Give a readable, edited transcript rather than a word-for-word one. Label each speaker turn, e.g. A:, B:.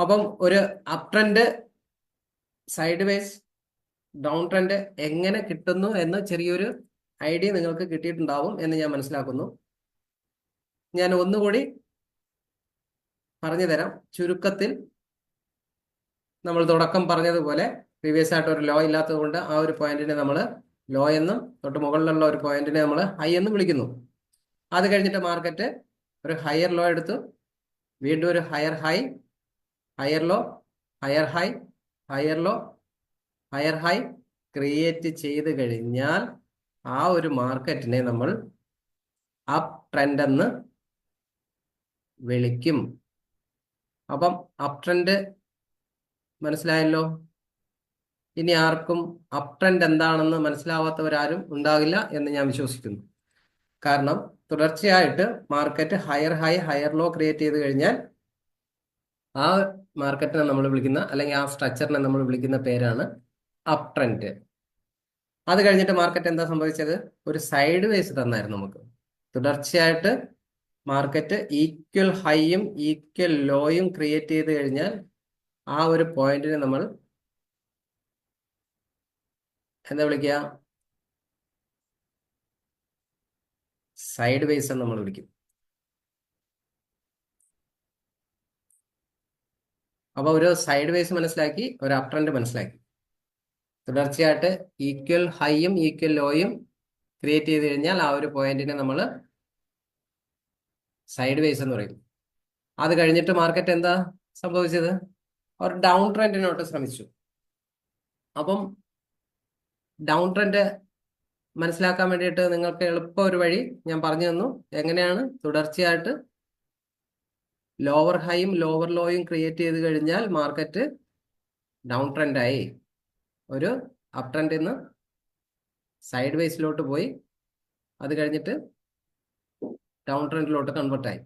A: അപ്പം ഒരു up trend, side vase, down trend എങ്ങനെ കിട്ടുന്നു എന്ന് ചെറിയൊരു ഐഡിയ നിങ്ങൾക്ക് കിട്ടിയിട്ടുണ്ടാവും എന്ന് ഞാൻ മനസ്സിലാക്കുന്നു. ഞാൻ ഒന്നുകൂടി പറഞ്ഞു തരാം. ചുരുക്കത്തിൽ നമ്മൾ തുടക്കം പറഞ്ഞതുപോലെ പ്രീവിയസ് ആയിട്ട് ഒരു ലോ ഇല്ലാത്തത് കൊണ്ട് ആ ഒരു പോയിന്റിനെ നമ്മൾ ലോ എന്നും തൊട്ട് മുകളിലുള്ള ഒരു പോയിന്റിനെ നമ്മൾ ഹൈ എന്നും വിളിക്കുന്നു. അത് കഴിഞ്ഞിട്ട് മാർക്കറ്റ് ഒരു ഹയർ ലോ എടുത്തു, വീണ്ടും ഒരു higher high, higher low, higher high, higher low, higher high create ചെയ്ത് കഴിഞ്ഞാൽ ആ ഒരു മാർക്കറ്റിനെ നമ്മൾ അപ് ട്രെൻഡ് എന്ന് വിളിക്കും. അപ്പം അപ് ട്രെൻഡ് മനസ്സിലായല്ലോ. ഇനി ആർക്കും അപ് ട്രെൻഡ് എന്താണെന്ന് മനസ്സിലാവാത്തവരാരും ഉണ്ടാകില്ല എന്ന് ഞാൻ വിശ്വസിക്കുന്നു. കാരണം തുടർച്ചയായിട്ട് market higher high, higher low create ചെയ്ത് കഴിഞ്ഞാൽ ആ മാർക്കറ്റിനെ നമ്മൾ വിളിക്കുന്ന, അല്ലെങ്കിൽ ആ സ്ട്രക്ചറിനെ നമ്മൾ വിളിക്കുന്ന പേരാണ് അപ് ട്രെൻഡ്. അത് കഴിഞ്ഞിട്ട് മാർക്കറ്റ് എന്താ സംഭവിച്ചത്? ഒരു സൈഡ് വേസ് തന്നായിരുന്നു നമുക്ക്. തുടർച്ചയായിട്ട് മാർക്കറ്റ് ഈക്വൽ ഹൈയും ഈക്വൽ ലോയും ക്രിയേറ്റ് ചെയ്ത് കഴിഞ്ഞാൽ ആ ഒരു പോയിന്റിനെ നമ്മൾ എന്താ വിളിക്കുക? സൈഡ് വേസ് എന്ന് നമ്മൾ വിളിക്കും. അപ്പൊ ഒരു സൈഡ് വേസ് മനസ്സിലാക്കി, ഒരു അപ് ട്രെൻഡ് മനസ്സിലാക്കി. തുടർച്ചയായിട്ട് ഈക്വൽ ഹൈയും ഈക്വൽ ലോയും ക്രിയേറ്റ് ചെയ്ത് കഴിഞ്ഞാൽ ആ ഒരു പോയിന്റിനെ നമ്മൾ സൈഡ് വേസ് എന്ന് പറയും. അത് കഴിഞ്ഞിട്ട് മാർക്കറ്റ് എന്താ സംഭവിച്ചത്? ഒരു ഡൗൺ ട്രെൻഡിനോട്ട് ശ്രമിച്ചു. അപ്പം ഡൗൺ ട്രെൻഡ് മനസ്സിലാക്കാൻ വേണ്ടിയിട്ട് നിങ്ങൾക്ക് എളുപ്പ ഒരു വഴി ഞാൻ പറഞ്ഞു തന്നു. എങ്ങനെയാണ്? തുടർച്ചയായിട്ട് ലോവർ ഹൈയും ലോവർ ലോയും ക്രിയേറ്റ് ചെയ്ത് കഴിഞ്ഞാൽ മാർക്കറ്റ് ഡൗൺ ട്രെൻഡായി, ഒരു അപ് ട്രെൻഡിൽ നിന്ന് സൈഡ് വേസിലോട്ട് പോയി, അത് കഴിഞ്ഞിട്ട് ഡൗൺ ട്രെൻഡിലോട്ട് കൺവേർട്ടായി.